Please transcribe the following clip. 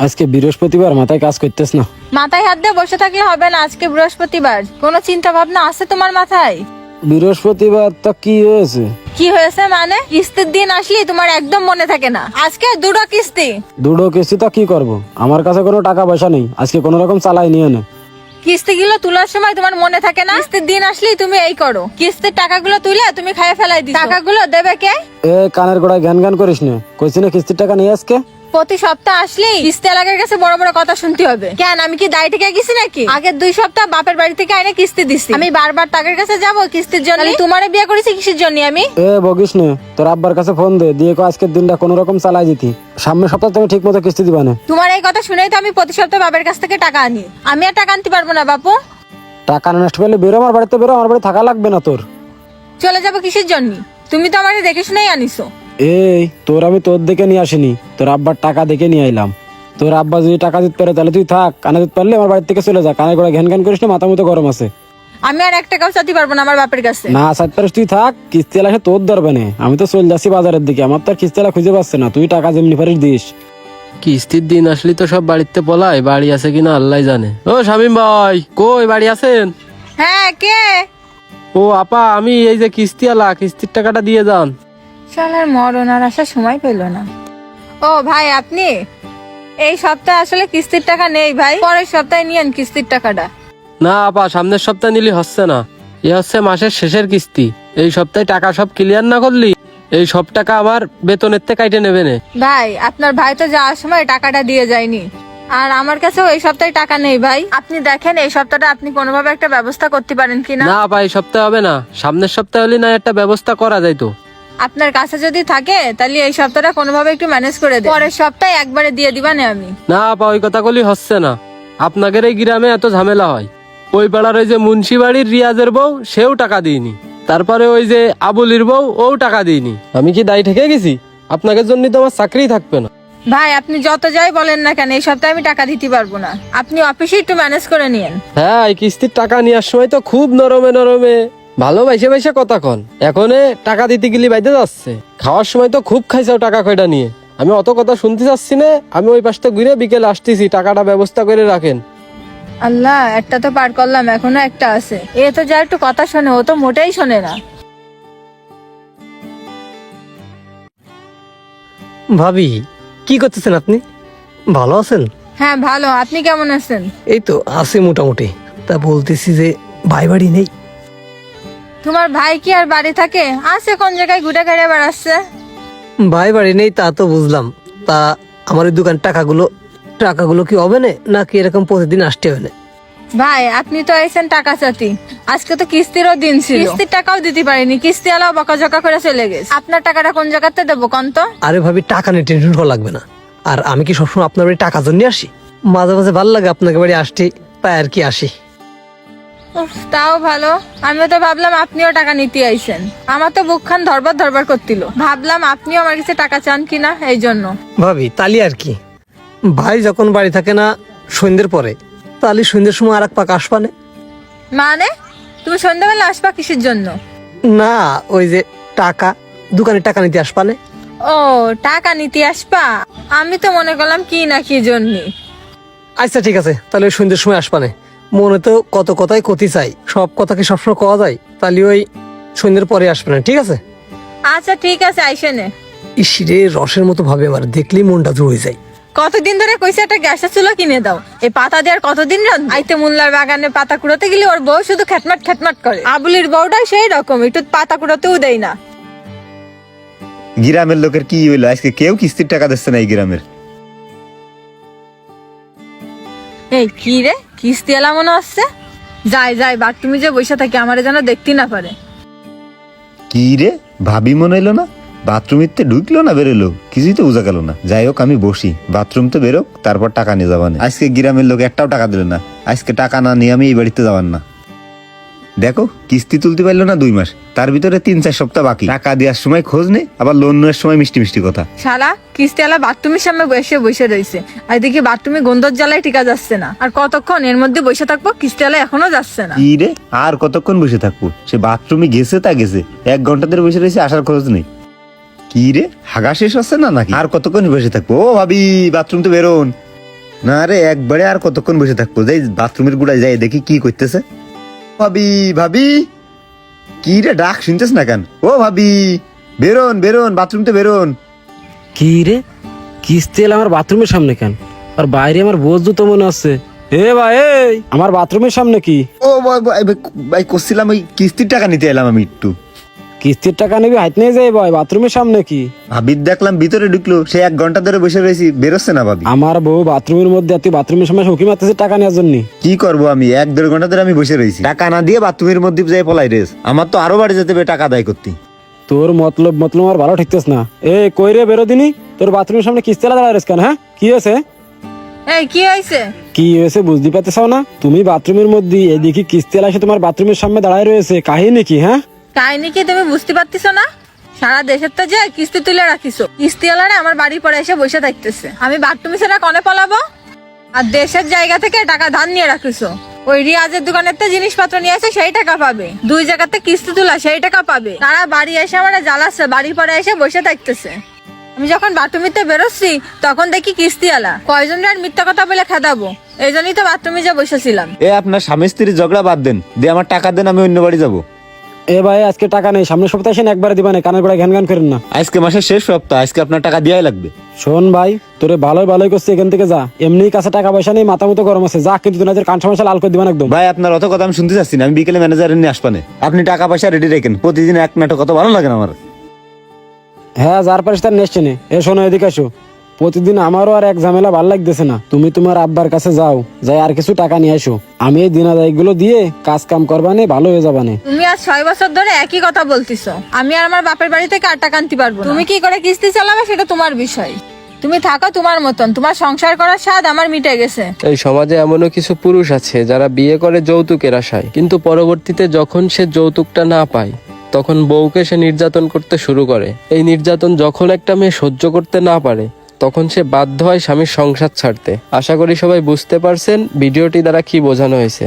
আজকে বৃহস্পতিবার, মাথায় কাজ করতেছ না? মাথায় হাত দিয়ে বসে থাকলে হবে না, আজকে বৃহস্পতিবার। কোনো চিন্তা ভাবনা আছে তোমার মাথায়? বৃহস্পতিবার তা কি হয়েছে? কি হয়েছে মানে? কিস্তির দিন আসলে তোমার একদম মনে থাকে না। আজকে দুটো কিস্তি। দুটো কিস্তি তা কি করব? আমার কাছে কোনো টাকা পয়সা নেই, আজকে কোনো রকম চালাই নিয়ে নে। কিস্তিগুলো তোলার সময় তোমার মনে থাকে না? কিস্তির দিন আসলেই তুমি এই করো, কিস্তির টাকাগুলো তুলে তুমি খাইয়ে ফেলাই দিছো। টাকাগুলো দেবে কে? এ কানের গোড়ায় জ্ঞান জ্ঞান করিস না, কইছি না কিস্তির টাকা নিয়ে আজকে। প্রতি সপ্তাহ আসলেই কিস্তি এলাকার কাছে বড় বড় কথা শুনতে হবে কেন? আমি কি দায় থেকে গেছি নাকি? আগের 2 সপ্তাহ বাপের বাড়ি থেকে আইনে কিস্তি দিছি, আমি বারবার টাকার কাছে যাবো কিস্তির জন্য? তোমারে বিয়ে করেছি কিসের জন্য আমি? এ বকিস না, তোর আব্বার কাছে ফোন দে, দিয়ে কো আজকের দিনটা কোনো রকম চালাই দিতি, সামনের সপ্তাহে তুমি ঠিক মতো কিস্তি দিবা না। তোমার এই কথা শুনেই তো আমি প্রতি সপ্তাহ বাবার কাছ থেকে টাকা আনি। আমি আর টাকা আনতে পারবো না বাপু। টাকা নষ্ট পেলে বেরো আমার বাড়িতে, বেরো, আমার বাড়ি থাকা লাগবে না তোর। চলে যাবো কিসের জন্য? তুমি তো আমাকে দেখে শুনেই আনিছো। এই তোর আমি তোর দেখে নিয়ে আসিনি, তোর আব্বার টাকা দেখে নিয়ে আইলাম। তোর আব্বা যদি টাকা দিতে পারে তাহলে তুই থাক, কানে দিতে পারলে আমার বাড়ি থেকে চলে যা। কানে গোড়া ঘ্যান ঘ্যান করিস না, মাথা মতো গরম আছে। আমি আর 1 টাকাও চাইতে পারবো না আমার বাপের কাছে। না চাইতে পারিস তুই থাক, কিস্তি এলা তোর ধরবে না। আমি তো চলে যাচ্ছি বাজারের দিকে, আমার তো আর কিস্তি এলা খুঁজে পাচ্ছে না। তুই টাকা যেমনি পারিস দিস। কিস্তির দিন আসলে তো সব বাড়িতে পলায়, বাড়ি আছে কিনা আল্লাহ জানে। ও শামিম ভাই, কই বাড়ি আছেন? হ্যাঁ, কে? ও আপা, আমি এই যে কিস্তি আলা, কিস্তির টাকাটা দিয়ে যান। শালার মরণ আর আসার সময় পেল না। ও ভাই, আপনি? এই সপ্তাহে আসলে কিস্তির টাকা নেই ভাই, পরের সপ্তাহে নিয়েন কিস্তির টাকাটা। না আপা, সামনের সপ্তাহে নিলে হচ্ছে না, এ হচ্ছে মাসের শেষের কিস্তি। এই সপ্তাহে টাকা সব ক্লিয়ার না করলি এই সব টাকা আমার বেতনের থেকে কাইটে নেবে না। ভাই, আপনার ভাই তো যাওয়ার সময় টাকাটা দিয়ে যায়নি, আর আমার কাছেও এই সপ্তাহে টাকা নেই ভাই। আপনি দেখেন এই সপ্তাহটা আপনি কোনোভাবে একটা ব্যবস্থা করতে পারেন কিনা। না আপা, এই সপ্তাহে হবে না, সামনের সপ্তাহে হলে না একটা ব্যবস্থা করা যাইতো। আপনার কাছে যদি থাকে তাহলে এই সপ্তাহটা কোনোভাবে একটু ম্যানেজ করে দেন, পরের সপ্তাহে একবারে দিয়ে দিবা না আমি। না আপা, ওই কথা কলি হচ্ছে না। আপনাদের এই গ্রামে এত ঝামেলা হয়। ওই পাড়ার ওই যে মুন্সি বাড়ির রিয়াজের বউ, সেও টাকা দিইনি। তারপরে ওই যে আবুলির বউ, ও টাকা দিইনি। আমি কি দায়ী ঠেকে গেছি? আপনাদের জন্য তো আমার চাকরি থাকবে না। ভাই, আপনি যত যাই বলেন না কেন এই সপ্তাহে আমি টাকা দিতে পারবো না। আপনি অফিসে একটু ম্যানেজ করে নিয়েন। হ্যাঁ, এই কিস্তির টাকা নেওয়ার সময় তো খুব নরমে নরমে ভালো বাইসে বাইসে কথা কন, এখন টাকা দিতে গেলি বাইতে যাচ্ছে। খাওয়ার সময় তো খুব খাইছাও টাকা কয়টা নিয়ে। আমি অত কথা শুনতে চাচ্ছি না, আমি ওই পাশটা ঘুরে বিকেলে আসতেছি, টাকাটা ব্যবস্থা করে রাখেন। আল্লাহ, একটা তো পার করলাম, এখনো একটা আছে। এ তো যা একটু কথা শোনে, ও তো মোটেই শোনে না। ভাবি, কি করতেছেন আপনি? ভালো আছেন? হ্যাঁ ভালো, আপনি কেমন আছেন? এই তো আছি মোটামুটি। তা বলতেছি যে ভাই বাড়ি নেই? তোমার ভাই কি আর বাড়ি থাকে? আছে, কোন জায়গায় ঘুরে ঘুরে বেড়াচ্ছে। ভাই বাড়ি নেই তা তো বুঝলাম। তা আমার এই দোকান টাকাগুলো কি হবে না, নাকি এরকম প্রতিদিন আসতে হবে না? ভাই, আপনি তো এসেছেন টাকা চাতি, আজকে তো কিস্তিরও দিন ছিল, কিস্তির টাকাও দিতে পারিনি, কিস্তি আলাও বকাঝকা করে চলে গেছে। আপনার টাকাটা কোন জায়গাতে দেবো কোন তো? আরে ভাবি, টাকা নিয়ে টেনশন করা লাগবে না। আর আমি কি সবসময় আপনার বাড়ি টাকা জন্য আসি? মাঝে মাঝে ভালো লাগে আপনাকে বাড়ি আসতে, তাই আর কি আসি। উফ, তাও ভালো। আমিও তো ভাবলাম আপনিও টাকা নিতে আইছেন, আমার তো বুকখান ধরবার ধরবার করছিল, ভাবলাম আপনিও আমার কাছে টাকা চান কিনা, এই জন্য। ভাবি, তালি আর কি, ভাই যখন বাড়ি থাকে না সন্ধ্যের পরে, তাহলে সন্ধ্যের সময় আর এক পাক আসবানে। মানে তুমি সন্ধ্যাবেলা আসবা কিসের জন্য? না, ওই যে দোকানে টাকা নিতে আসবানে। ও, টাকা নিতে আসবা? আমি তো মনে করলাম কি না কি জন্য। আচ্ছা ঠিক আছে, তাহলে ওই সন্ধ্যের সময় আসবানে। মনে তো কত কথাই কতি চাই, সব কথা কি সবসময় কওয়া যায়? তাহলে ওই সন্ধ্যের পরে আসবে না, ঠিক আছে? আচ্ছা ঠিক আছে, আইসে নে। ইসিরে রসের মতো ভাবে আমার দেখলেই মনটা জুড়ে যায়। কতদিন ধরে কইছে একটা গ্যাসের চুলো কিনে দাও, এই পাতা দেওয়ার কতদিন রান্ধবো? আইতে মোল্লার বাগানে পাতা কুড়োতে গেলে ওর বউ শুধু খ্যাটমাট খ্যাটমাট করে। আবুলির বউটা সেই রকম, একটু পাতা কুড়োতেও দেয় না। গ্রামের লোকের কি হইলো, আজকে কেউ কিস্তির টাকা দিচ্ছে না এই গ্রামের। এই কি রে, কিস্তি এলা মনে হচ্ছে। যাই যাই, বাথরুমে যে বসে থাকি, আমারে যেন দেখতে না পারে। কি রে, ভাবি মনে হইলো না? বাথরুমিতে ঢুকলো না বেরোলো, কিছুই তো বোঝা গেল না। যাই হোক, আমি বসি, বাথরুম তো বেরোক, তারপর টাকা নিয়ে যাবান। আজকে গ্রামের লোক একটাও টাকা দিল না, আজকে টাকা না নিয়ে আমি এই বাড়িতে যাবান না। দেখো, কিস্তি তুলতে পারলো না 2 মাস, তার ভিতরে 3-4 সপ্তাহ বাকি। টাকা দেওয়ার সময় খোঁজ নেই, আবার লোন নেওয়ার সময় মিষ্টি মিষ্টি কথা। শালা কিস্তি এলা বাথরুমের সামনে বসে বসে রয়েছে, আর দেখি বাথরুমে গন্ধর জ্বালায় টিকা যাচ্ছে না। আর কতক্ষণ এর মধ্যে বসে থাকবো? কিস্তি এলা এখনো যাচ্ছে না। কি রে, আর কতক্ষণ বসে থাকবো? সে বাথরুমে গেছে তা গেছে, 1 ঘন্টা ধরে বসে রয়েছে, আসার খোঁজ নেই। কি রে, হাগা শেষ হচ্ছে না নাকি? আর কতক্ষণ বসে থাকবো? ও ভাবি, বাথরুম তো বেরোন। না রে, একবারে আর কতক্ষণ বসে থাকবো, যাই বাথরুমের গুড়ায় যাই দেখি কি করতেছে। ভাবি, ভাবি, কি রে ডাক শুনতেছ না কেন? ও ভাবি, বেরোন বেরোন, বাথরুমতে বেরোন। কি রে, কিস্তি এলে আমার বাথরুমের সামনে কেন? আর বাইরে আমার বোঝ জুতো মনে আছে। এ ভাই, এই আমার বাথরুমের সামনে কি? ও ভাই করছিলাম, ওই কিস্তির টাকা নিতে এলাম আমি একটু। কিস্তির টাকা নিবি, হাইট নিয়ে যাই ভাই, বাথরুমের সামনে কি? ভাবির দেখলাম ভিতরে ঢুকলো, সে 1 ঘন্টা ধরে বসে রয়েছি, বেরোচ্ছে না ভাবি। আমার বউ বাথরুমের মধ্যে, আর তুই বাথরুমের সামনে উকি মারতেছিস টাকা নেওয়ার জন্য। কি করবো আমি, 1-1.5 ঘন্টা ধরে আমি বসে রয়েছি, টাকা না দিয়ে বাথরুমের মধ্যে যাই পলাই রেস। আমার তো আরো বাড়ি যেতে হবে টাকা আদায় করতে। তোর মতলব আমার ভালো ঠিকতেছ না। এ কই রে, বেরো দিনি। তোর বাথরুমের সামনে কিস্তি এলা দাঁড়ায় কেন? হ্যাঁ, কি হয়েছে? এই কি হয়েছে? কি হয়েছে বুঝতে পারতেছ না? তুমি বাথরুমের মধ্যে, এদিকে কিস্তি এলা এসে তোমার বাথরুমের সামনে দাঁড়ায় রয়েছে, কাহিনী কি? হ্যাঁ, কাহিনী কি তুমি বুঝতে পারতেছো না? সারা দেশের তো যে কিস্তি তুলে রাখিছো, কিস্তিওয়ালারা আমার বাড়ির পরে এসে বসে থাকতেছে। আমি বাথরুমে সেটা কনে পালাবো? আর দেশের জায়গা থেকে টাকা ধার নিয়ে রাখিছো। ওই রিয়াজের দোকানের তো জিনিসপত্র নিয়ে আসে, সেই টাকা পাবে। 2 জায়গাতে কিস্তি তোলা, সেই টাকা পাবে। তারা বাড়ি এসে আমার জ্বালাচ্ছে, বাড়ির পরে এসে বসে থাকতেছে। আমি যখন বাথরুমিতে বেরোচ্ছি তখন দেখি কিস্তিওয়ালা। কয়জন আর মিথ্যা কথা বলে খেদাবো, এই জন্যই তো বাথরুমে যে বসেছিলাম। এ আপনার স্বামী স্ত্রীর ঝগড়া বাদ দেন, দিয়ে আমার টাকা দেন, আমি অন্য বাড়ি যাবো। এ ভাই, আজকে টাকা নেই, সামনের সপ্তাহে এসে একবারে দিবা না, কানের গোড়ায় ঘ্যান ঘ্যান করেন না। আজকে মাসের শেষ সপ্তাহ, আজকে আপনার টাকা দেওয়াই লাগবে। শোন ভাই, তোরে ভালোই করছি, এখান থেকে যা। এমনি কাছে টাকা পয়সা নেই, মাথা মতো গরম আছে, যা। কিন্তু তোর কান সমস্যা লাল করে দিবা না একদম। ভাই আপনার অত কথা আমি শুনতে চাচ্ছি না, আমি বিকেলে ম্যানেজারের নিয়ে আসবানে। আপনি টাকা পয়সা রেডি রেখেন, প্রতিদিন 1 নাটক, কত ভালো লাগে না আমার। হ্যাঁ, যার পারিস তার নেসছে নে। এ শোনো, এদিকে আসো। প্রতিদিন আমারও আর এক ঝামেলা ভাল লাগতেছে না। তুমি তোমার আব্বার কাছে যাও, যাই আর কিছু টাকা নিয়ে আসো। আমি এই দিনাদায়গুলো দিয়ে কাজ কাম করবানে, ভালো হয়ে যাবানে। তুমি আজ 6 বছর ধরে একই কথা বলতিছো। আমি আর আমার বাপের বাড়ি থেকে আর টাকা আনতে পারবো না। তুমি কি করে কিস্তি চালাবে সেটা তোমার বিষয়। তুমি থাকো তোমার মতন, তোমার সংসার করার স্বাদ আমার মিটে গেছে। এই সমাজে এমনও কিছু পুরুষ আছে যারা বিয়ে করে যৌতুকের আশায়, কিন্তু পরবর্তীতে যখন সে যৌতুকটা না পায় তখন বউকে সে নির্যাতন করতে শুরু করে। এই নির্যাতন যখন একটা মেয়ে সহ্য করতে না পারে তখন সে বাধ্য হয় স্বামীর সংসার ছাড়তে। আশা করি সবাই বুঝতে পারছেন ভিডিওটি দ্বারা কি বোঝানো হয়েছে।